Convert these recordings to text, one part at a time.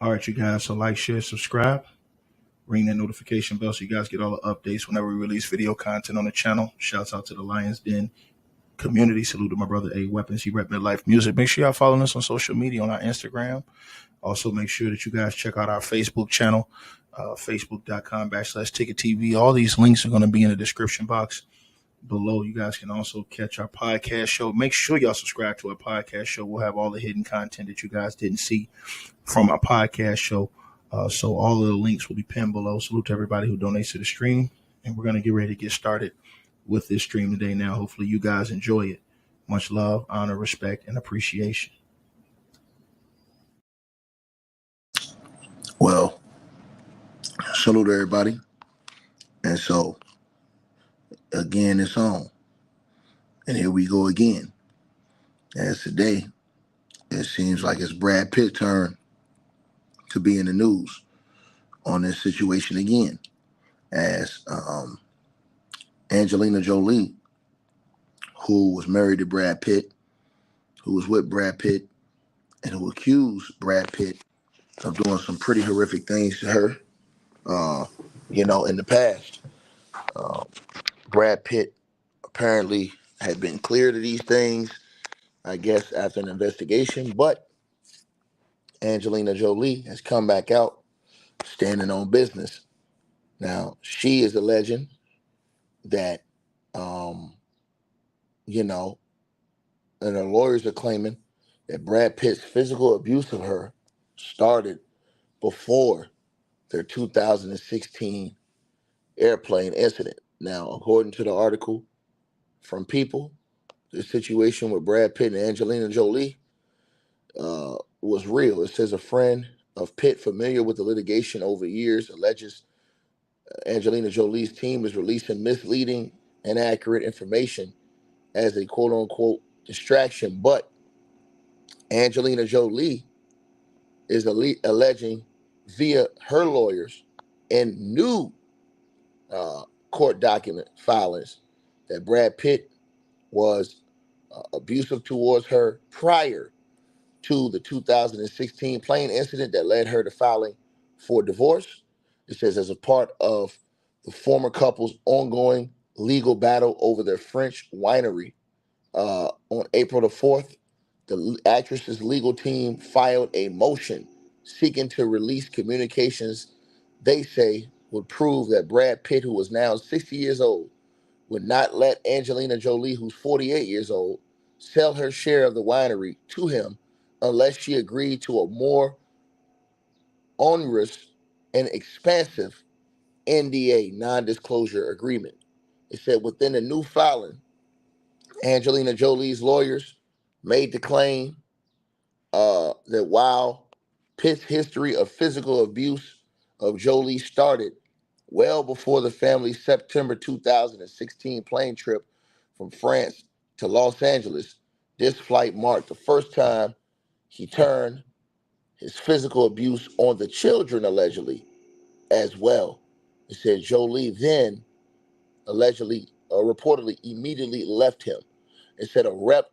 All right, you guys. So like, share, subscribe, ring that notification bell so you guys get all the updates whenever we release video content on the channel. Shouts out to the Lions Den community. Salute to my brother A Weapons. He rep Midlife Music. Make sure y'all following us on social media on our Instagram. Also, make sure that you guys check out our Facebook channel, facebook.com/Ticket TV. All these links are going to be in the description box below. You guys can also catch our podcast show. Make sure y'all subscribe to our podcast show. We'll have all the hidden content that you guys didn't see from our podcast show. So all of the links will be pinned below. Salute to everybody who donates to the stream. And we're going to get ready to get started with this stream today now. Hopefully you guys enjoy it. Much love, honor, respect, and appreciation. Well, salute everybody. And so, again, it's on. And here we go again. As today, it seems like it's Brad Pitt's turn to be in the news on this situation again. As Angelina Jolie, who was married to Brad Pitt, who was with Brad Pitt, and who accused Brad Pitt of doing some pretty horrific things to her, in the past. Brad Pitt apparently had been cleared of these things, I guess, after an investigation, but Angelina Jolie has come back out standing on business. Now, she is alleging that, and her lawyers are claiming that Brad Pitt's physical abuse of her started before their 2016 airplane incident. Now, according to the article from People, the situation with Brad Pitt and Angelina Jolie was real. It says a friend of Pitt familiar with the litigation over years alleges Angelina Jolie's team is releasing misleading, inaccurate information as a quote-unquote distraction. But Angelina Jolie is alleging via her lawyers and new court document filings that Brad Pitt was abusive towards her prior to the 2016 plane incident that led her to filing for divorce. It says as a part of the former couple's ongoing legal battle over their French winery, on April the 4th, the actress's legal team filed a motion seeking to release communications they say would prove that Brad Pitt, who was now 60 years old, would not let Angelina Jolie, who's 48 years old, sell her share of the winery to him unless she agreed to a more onerous and expansive NDA, non-disclosure agreement. It said within the new filing, Angelina Jolie's lawyers made the claim that while Pitt's history of physical abuse of Jolie started well before the family's September 2016 plane trip from France to Los Angeles, this flight marked the first time he turned his physical abuse on the children, allegedly, as well. It said Jolie then reportedly immediately left him. It said a rep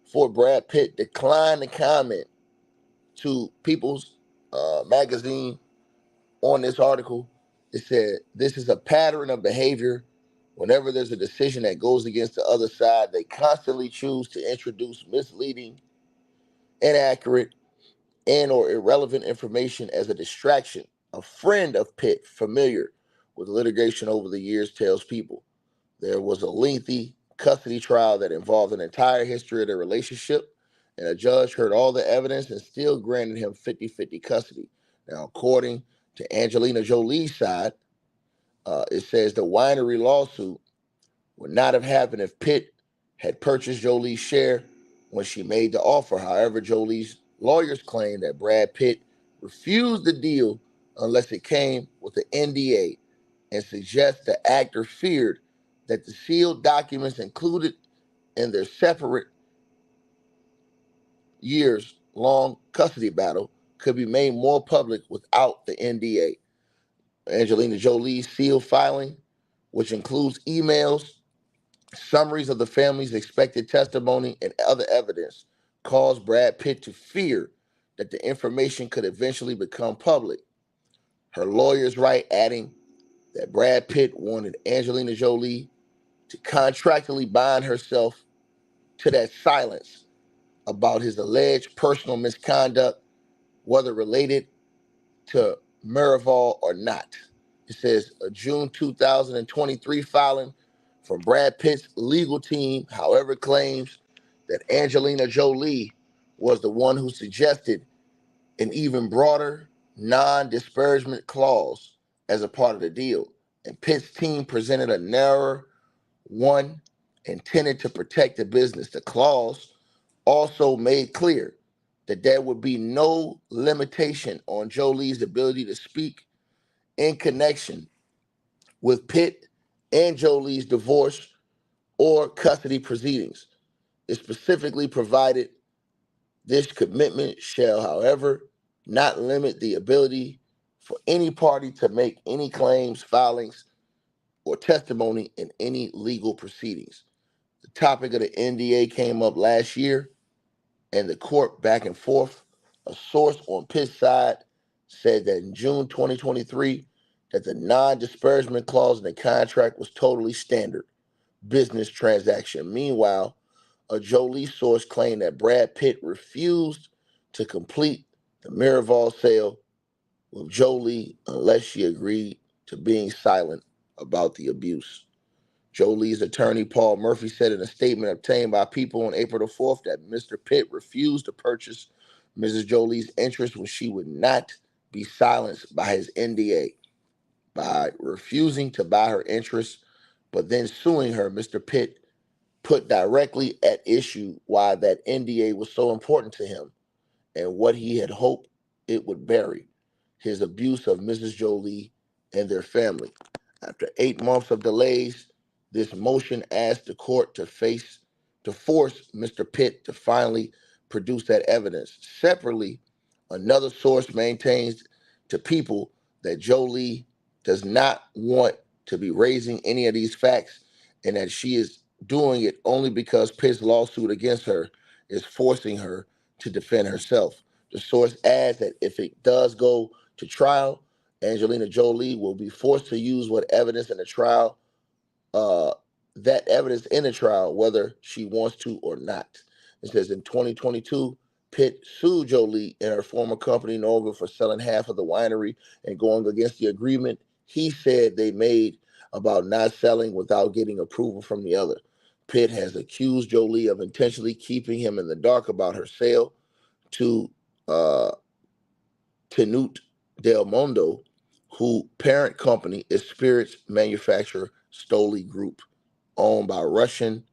for Brad Pitt declined to comment to People's magazine on this article. It said, this is a pattern of behavior. Whenever there's a decision that goes against the other side, they constantly choose to introduce misleading, inaccurate, and or irrelevant information as a distraction. A friend of Pitt, familiar with litigation over the years, tells People there was a lengthy custody trial that involved an entire history of their relationship, and a judge heard all the evidence and still granted him 50-50 custody. Now, according to Angelina Jolie's side, it says the winery lawsuit would not have happened if Pitt had purchased Jolie's share when she made the offer. However, Jolie's lawyers claim that Brad Pitt refused the deal unless it came with an NDA, and suggest the actor feared that the sealed documents included in their separate years-long custody battle could be made more public without the NDA. Angelina Jolie's sealed filing, which includes emails, summaries of the family's expected testimony, and other evidence, caused Brad Pitt to fear that the information could eventually become public. Her lawyers write, adding that Brad Pitt wanted Angelina Jolie to contractually bind herself to that silence about his alleged personal misconduct, whether related to Miraval or not. It says a June 2023 filing from Brad Pitt's legal team, however, claims that Angelina Jolie was the one who suggested an even broader non-disparagement clause as a part of the deal. And Pitt's team presented a narrower one intended to protect the business. The clause also made clear that there would be no limitation on Jolie's ability to speak in connection with Pitt and Jolie's divorce or custody proceedings. It specifically provided this commitment shall, however, not limit the ability for any party to make any claims, filings, or testimony in any legal proceedings. The topic of the NDA came up last year, and the court back and forth. A source on Pitt's side said that in June 2023, that the non-disparagement clause in the contract was totally standard business transaction. Meanwhile, a Jolie source claimed that Brad Pitt refused to complete the Miraval sale with Jolie unless she agreed to being silent about the abuse. Jolie's attorney, Paul Murphy, said in a statement obtained by People on April the 4th that Mr. Pitt refused to purchase Mrs. Jolie's interest when she would not be silenced by his NDA. By refusing to buy her interest, but then suing her, Mr. Pitt put directly at issue why that NDA was so important to him and what he had hoped it would bury: his abuse of Mrs. Jolie and their family. After 8 months of delays, this motion asked the court to force Mr. Pitt to finally produce that evidence. Separately, another source maintains to People that Jolie does not want to be raising any of these facts and that she is doing it only because Pitt's lawsuit against her is forcing her to defend herself. The source adds that if it does go to trial, Angelina Jolie will be forced to use what evidence in the trial, uh, that evidence in the trial, whether she wants to or not. It says in 2022, Pitt sued Jolie and her former company Nova for selling half of the winery and going against the agreement he said they made about not selling without getting approval from the other. Pitt has accused Jolie of intentionally keeping him in the dark about her sale to uh, Tenute Del Mondo, who parent company is spirits manufacturer Stoli Group, owned by Russian,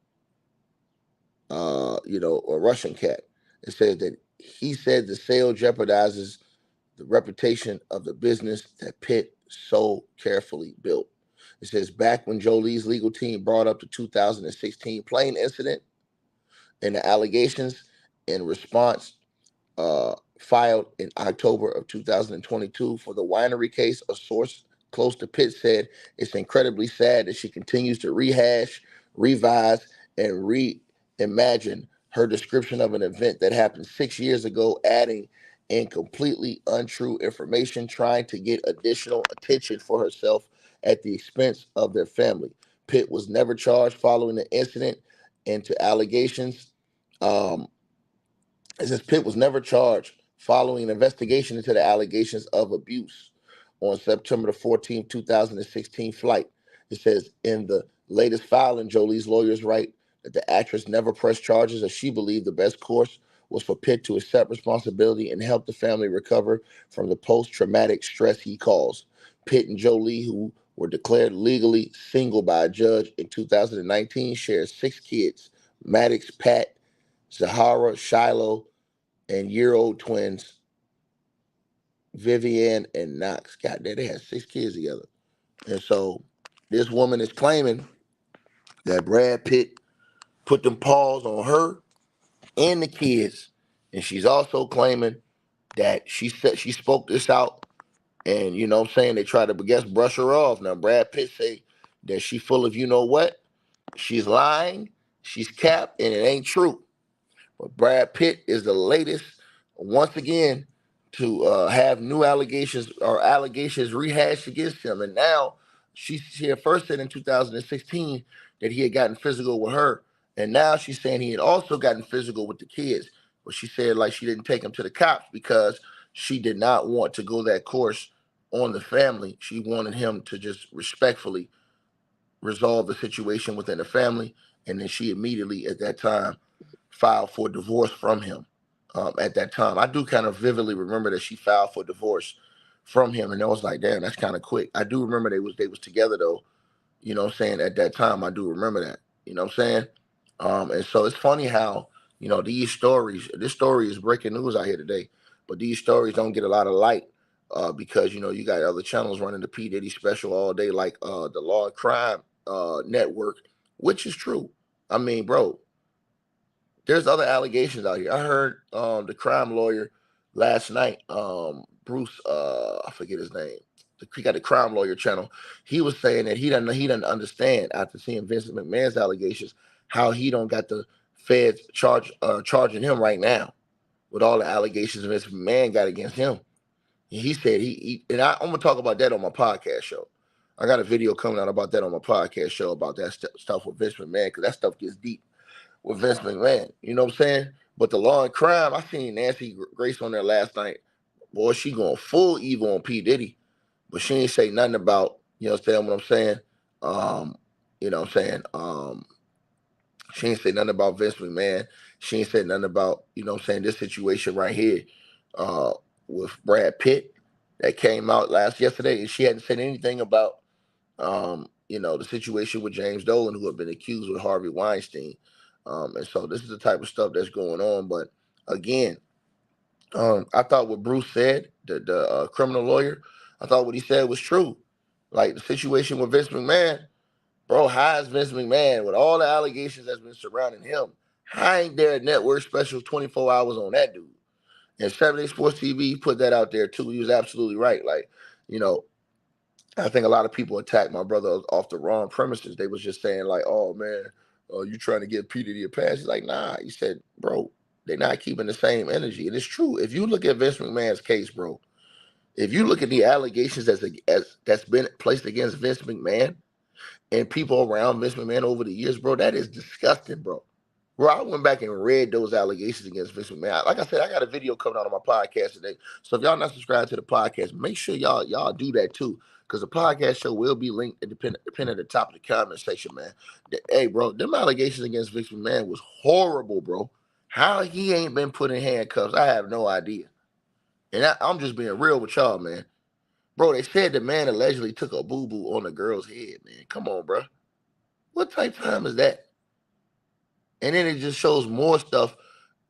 or Russian cat. It says that he said the sale jeopardizes the reputation of the business that Pitt so carefully built. It says back when Jolie's legal team brought up the 2016 plane incident and the allegations in response filed in October of 2022 for the winery case, a source close to Pitt said it's incredibly sad that she continues to rehash, revise, and reimagine her description of an event that happened 6 years ago, adding in completely untrue information, trying to get additional attention for herself at the expense of their family. Pitt was never charged following the incident into allegations. Um, it says Pitt was never charged following an investigation into the allegations of abuse on September the 14th, 2016 flight. It says in the latest filing, Jolie's lawyers write that the actress never pressed charges as she believed the best course was for Pitt to accept responsibility and help the family recover from the post-traumatic stress he caused. Pitt and Jolie, who were declared legally single by a judge in 2019, share 6 kids: Maddox, Pat, Zahara, Shiloh, and year-old twins Vivian and Knox. God damn, they had 6 kids together. And so this woman is claiming that Brad Pitt put them paws on her and the kids. And she's also claiming that she said she spoke this out, and you know what I'm saying, they try to brush her off. Now Brad Pitt say that she full of, you know what? She's lying, she's capped, and it ain't true. But Brad Pitt is the latest once again to have new allegations rehashed against him. And now she had first said in 2016 that he had gotten physical with her, and now she's saying he had also gotten physical with the kids. But she said like she didn't take him to the cops because she did not want to go that course on the family. She wanted him to just respectfully resolve the situation within the family, and then she immediately at that time filed for divorce from him. At that time, I do kind of vividly remember that she filed for divorce from him, and I was like, damn, that's kind of quick. I do remember they was together though. You know what I'm saying? At that time, I do remember that. You know what I'm saying? And so it's funny how, this story is breaking news out here today, but these stories don't get a lot of light because, you got other channels running the P. Diddy special all day, like the Law and Crime Network, which is true. I mean, bro, there's other allegations out here. I heard the crime lawyer last night, Bruce, I forget his name. He got the crime lawyer channel. He was saying that he doesn't understand after seeing Vincent McMahon's allegations how he don't got the feds charging him right now with all the allegations Vince McMahon got against him. He said and I'm gonna talk about that on my podcast show. I got a video coming out about that on my podcast show about that stuff with Vince McMahon because that stuff gets deep with Vince McMahon. You know what I'm saying? But the Law and Crime, I seen Nancy Grace on there last night. Boy, she going full evil on P. Diddy. But she ain't say nothing about, what I'm saying? You know what I'm saying? She ain't say nothing about Vince McMahon. She ain't said nothing about, this situation right here with Brad Pitt that came out yesterday. And she hadn't said anything about, the situation with James Dolan, who had been accused with Harvey Weinstein. And so this is the type of stuff that's going on. But again, I thought what Bruce said, the criminal lawyer, I thought what he said was true. Like the situation with Vince McMahon, bro, how is Vince McMahon with all the allegations that's been surrounding him? How ain't there a network special 24 hours on that dude? And 7 Sports TV put that out there too. He was absolutely right. Like, I think a lot of people attacked my brother off the wrong premises. They was just saying like, "Oh man, you trying to give P Diddy a pass?" He's like, "Nah." He said, "Bro, they're not keeping the same energy." And it's true. If you look at Vince McMahon's case, bro, if you look at the allegations that's been placed against Vince McMahon and people around Vince McMahon over the years, bro, that is disgusting, bro. Bro, I went back and read those allegations against Vince McMahon. Like I said, I got a video coming out on my podcast today. So if y'all not subscribed to the podcast, make sure y'all do that too. Because the podcast show will be linked at the pin at the top of the comment section, man. Hey, bro, them allegations against Vince McMahon was horrible, bro. How he ain't been put in handcuffs, I have no idea. And I'm just being real with y'all, man. Bro, they said the man allegedly took a boo-boo on the girl's head, man. Come on, bro. What type of time is that? And then it just shows more stuff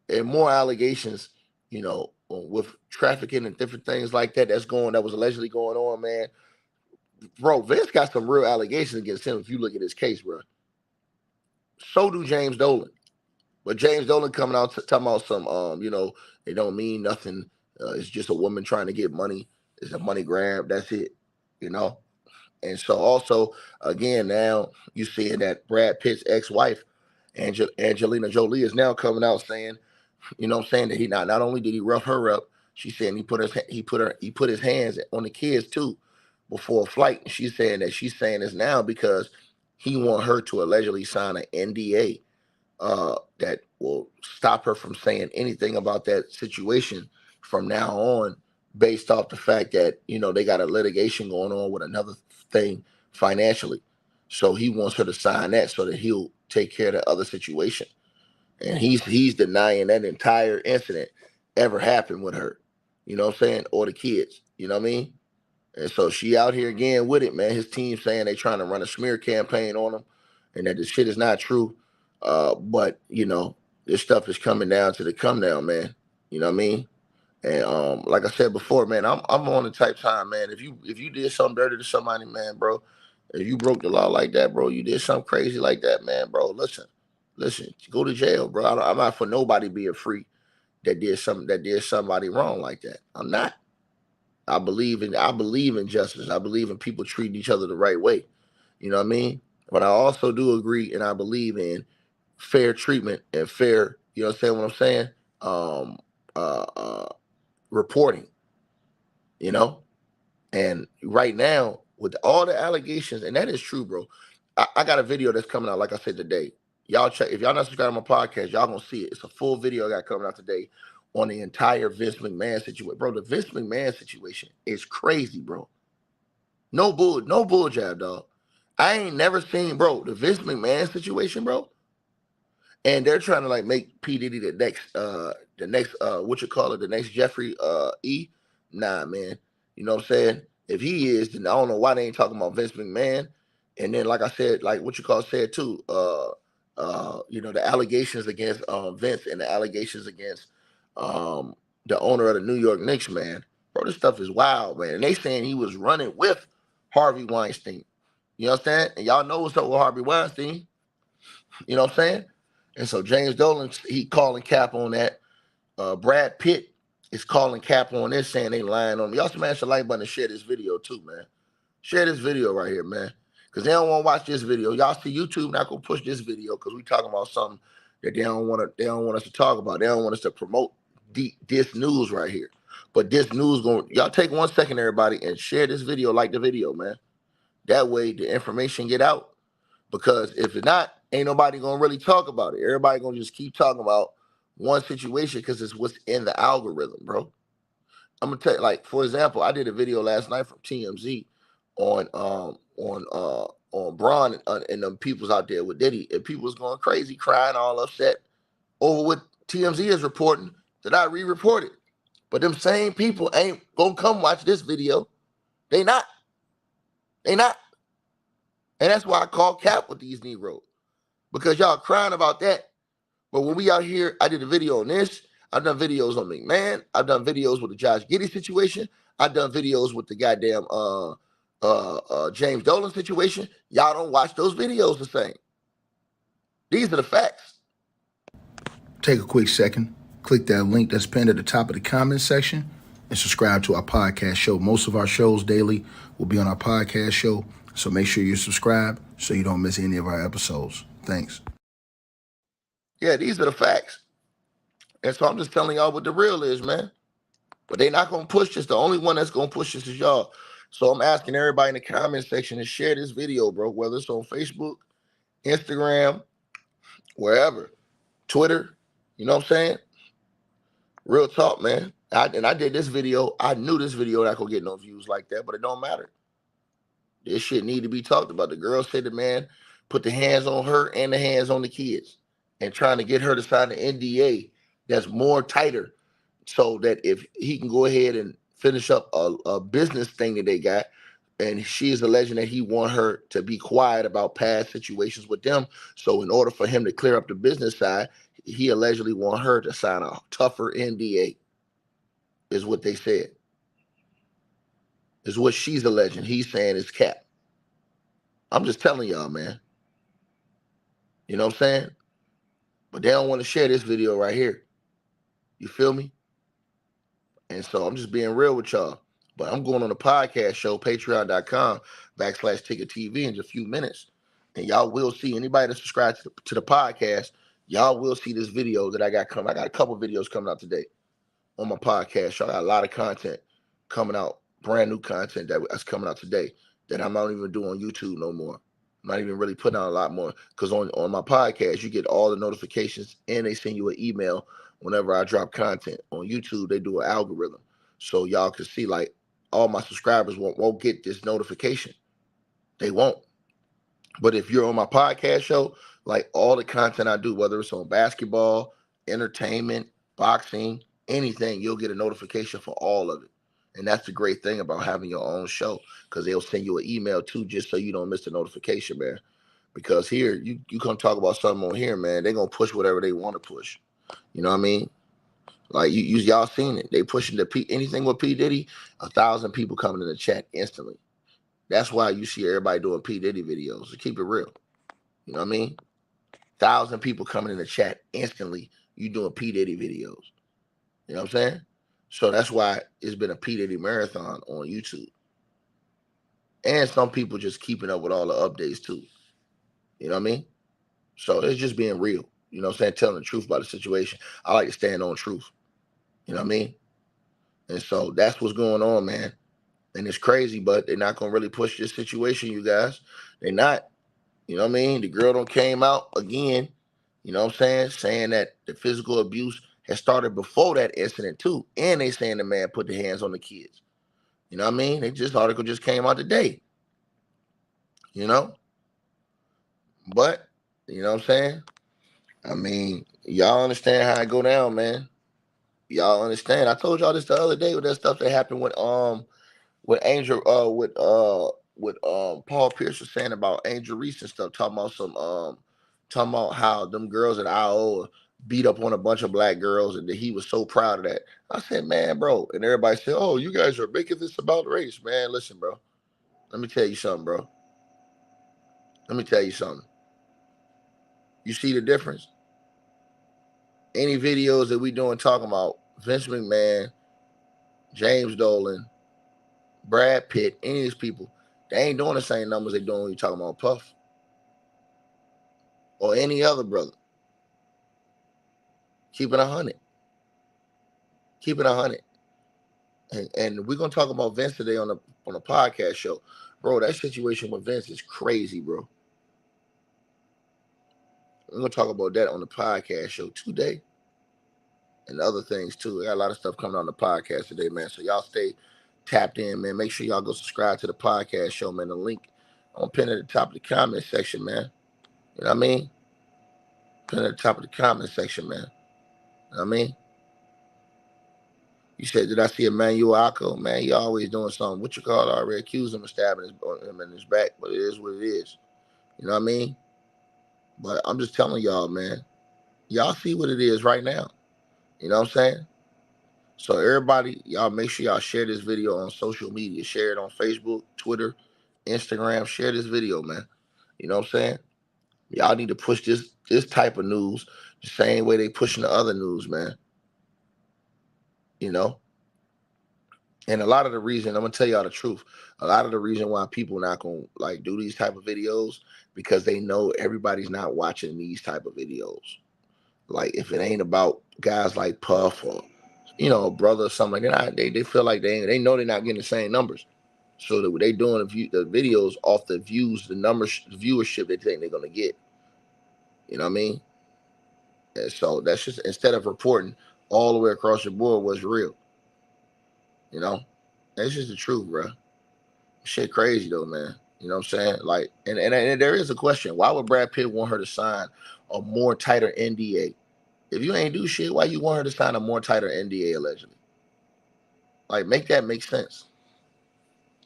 and more allegations, with trafficking and different things like that that was allegedly going on, man. Bro, Vince got some real allegations against him if you look at his case, bro. So do James Dolan. But James Dolan coming out talking about some, it don't mean nothing. It's just a woman trying to get money. It's a money grab. That's it, you know? And so also, again, now you seeing that Brad Pitt's ex-wife, Angelina Jolie, is now coming out saying, that he not only did he rough her up, she's saying he put his hands on the kids too before a flight. She's saying this now because he want her to allegedly sign an NDA that will stop her from saying anything about that situation from now on, based off the fact that they got a litigation going on with another thing financially. So he wants her to sign that so that he'll take care of the other situation. And he's denying that entire incident ever happened with her. You know what I'm saying? Or the kids. You know what I mean? And so she out here again with it, man. His team saying they trying to run a smear campaign on him and that this shit is not true. But this stuff is coming down to the come down, man. You know what I mean? And like I said before, man, I'm on the type time, man. If you did something dirty to somebody, man, bro, if you broke the law like that, bro, you did something crazy like that, man, bro, listen, go to jail, bro. I'm not for nobody being free that did somebody wrong like that. I'm not. I believe in justice. I believe in people treating each other the right way. You know what I mean? But I also do agree and I believe in fair treatment and fair, you know what I'm saying? reporting, you know. And right now, with all the allegations, and that is true, bro. I got a video that's coming out, like I said today. Y'all check, if y'all not subscribed to my podcast, y'all gonna see it. It's a full video I got coming out today on the entire Vince McMahon situation. Bro, the Vince McMahon situation is crazy, bro. No bull jab, dog. I ain't never seen, bro, the Vince McMahon situation, bro. And they're trying to like make P. Diddy the next what you call it, the next Jeffrey E. Nah, man. You know what I'm saying? If he is, then I don't know why they ain't talking about Vince McMahon. And then, like I said, like what you call said too, the allegations against Vince and the allegations against the owner of the New York Knicks, man. Bro, this stuff is wild, man. And they saying he was running with Harvey Weinstein. You know what I'm saying? And y'all know what's up with Harvey Weinstein. You know what I'm saying? And so James Dolan, he calling cap on that. Brad Pitt is calling cap on this, saying they lying on me. Y'all smash the like button and share this video too, man. Share this video right here, man. Because they don't want to watch this video. Y'all see YouTube not gonna push this video because we talking about something that they don't want us to talk about. They don't want us to promote this news right here. But this news y'all take 1 second, everybody, and share this video, like the video, man. That way the information get out. Because if it's not, ain't nobody gonna really talk about it. Everybody gonna just keep talking about one situation because it's what's in the algorithm, bro. I'm gonna tell you, like, for example, I did a video last night from TMZ on Braun and them peoples out there with Diddy, and people was going crazy, crying, all upset over what TMZ is reporting that I re-reported. But them same people ain't gonna come watch this video. They not. They not. And that's why I call cap with these Negroes. Because y'all crying about that. But when we out here, I did a video on this. I've done videos on McMahon. I've done videos with the Josh Giddey situation. I've done videos with the goddamn James Dolan situation. Y'all don't watch those videos the same. These are the facts. Take a quick second, click that link that's pinned at the top of the comment section, and subscribe to our podcast show. Most of our shows daily will be on our podcast show, so make sure you subscribe so you don't miss any of our episodes. Thanks. Yeah, these are the facts. And so I'm just telling y'all what the real is, man. But they not going to push this. The only one that's going to push this is y'all. So I'm asking everybody in the comment section to share this video, bro, whether it's on Facebook, Instagram, wherever, Twitter, you know what I'm saying? Real talk, man. I did this video. I knew this video not going to get no views like that, but it don't matter. This shit need to be talked about. The girl said the man put the hands on her and the hands on the kids and trying to get her to sign an NDA that's more tighter so that if he can go ahead and finish up a business thing that they got, and she is alleging that he want her to be quiet about past situations with them. So in order for him to clear up the business side, he allegedly want her to sign a tougher NDA, is what they said. Is what she's alleging. He's saying is cap. I'm just telling y'all, man. You know what I'm saying? But they don't want to share this video right here. You feel me? And so I'm just being real with y'all. But I'm going on a podcast show, patreon.com/Ticket TV in just a few minutes. And y'all will see, anybody that subscribes to the podcast, y'all will see this video that I got coming. I got a couple videos coming out today on my podcast show. I got a lot of content coming out, brand new content that's coming out today that I'm not even doing on YouTube no more. I'm not even really putting out a lot more because on my podcast, you get all the notifications and they send you an email whenever I drop content. On YouTube, they do an algorithm. So y'all can see, like, all my subscribers won't get this notification. They won't. But if you're on my podcast show, like all the content I do, whether it's on basketball, entertainment, boxing, anything, you'll get a notification for all of it. And that's the great thing about having your own show, because they'll send you an email too, just so you don't miss the notification, man. Because here, you come talk about something on here, man, they're going to push whatever they want to push. You know what I mean? Like, y'all seen it. They pushing anything with P. Diddy, 1,000 people coming in the chat instantly. That's why you see everybody doing P. Diddy videos, to keep it real. You know what I mean? 1,000 people coming in the chat instantly, you doing P. Diddy videos. You know what I'm saying? So that's why it's been a P. Diddy marathon on YouTube. And some people just keeping up with all the updates too. You know what I mean? So it's just being real. You know what I'm saying? Telling the truth about the situation. I like to stand on truth. You know what I mean? And so that's what's going on, man. And it's crazy, but they're not gonna really push this situation, you guys. They're not. You know what I mean? The girl don't came out again. You know what I'm saying that the physical abuse has started before that incident too, and they saying the man put the hands on the kids. You know what I mean? This article just came out today. You know, but you know what I'm saying? I mean, y'all understand how I go down, man. Y'all understand. I told y'all this the other day with that stuff that happened with Angel with Paul Pierce was saying about Angel Reese and stuff, talking about how them girls at IO beat up on a bunch of black girls and that he was so proud of that. I said, man, bro, and everybody said, oh, you guys are making this about race, man. Listen, bro. Let me tell you something, bro. Let me tell you something. You see the difference? Any videos that we doing talking about Vince McMahon, James Dolan, Brad Pitt, any of these people, they ain't doing the same numbers they doing when you talking about Puff or any other brother. Keep it 100. Keep it 100. And we're gonna talk about Vince today on a podcast show, bro. That situation with Vince is crazy, bro. We're gonna talk about that on the podcast show today, and other things too. We got a lot of stuff coming on the podcast today, man. So y'all stay tapped in, man. Make sure y'all go subscribe to the podcast show, man. The link I'm pin at the top of the comment section, man. You know what I mean? Pin at the top of the comment section, man. You know what I mean? You said, did I see Emmanuel Akko? Man, he always doing something. What you call it? I already accused him of stabbing him in his back, but it is what it is. You know what I mean? But I'm just telling y'all, man. Y'all see what it is right now. You know what I'm saying? So everybody, y'all make sure y'all share this video on social media. Share it on Facebook, Twitter, Instagram. Share this video, man. You know what I'm saying? Y'all need to push this type of news the same way they pushing the other news, man. You know? And a lot of the reason, I'm gonna tell y'all the truth, a lot of the reason why people not gonna like do these type of videos because they know everybody's not watching these type of videos. Like if it ain't about guys like Puff or a brother or something like that, they feel like they know they're not getting the same numbers. So that they doing the videos off the views, the numbers, the viewership they think they're gonna get. You know what I mean? And so that's just instead of reporting all the way across the board what's real. You know, that's just the truth, bro. Shit crazy though, man. You know what I'm saying? Like, and there is a question: why would Brad Pitt want her to sign a more tighter NDA? If you ain't do shit, why you want her to sign a more tighter NDA allegedly? Like, make that make sense.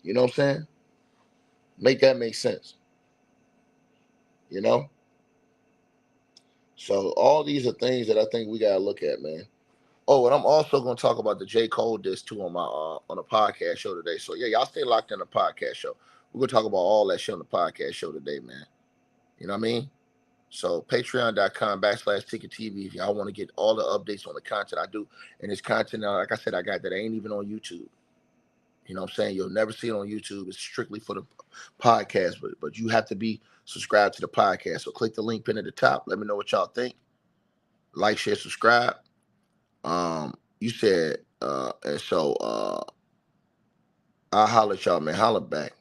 You know what I'm saying? Make that make sense. You know? So all these are things that I think we gotta look at, man. Oh, and I'm also gonna talk about the J. Cole disc too on my on a podcast show today. So yeah, y'all stay locked in the podcast show. We're gonna talk about all that shit on the podcast show today, man. You know what I mean? So patreon.com/ticket TV if y'all want to get all the updates on the content I do. And this content, like I said, I got that ain't even on YouTube. You know what I'm saying? You'll never see it on YouTube. It's strictly for the podcast, but you have to be subscribed to the podcast. So click the link pin at the top. Let me know what y'all think. Like, share, subscribe. You said, and so I'll holler at y'all, man. Holler back.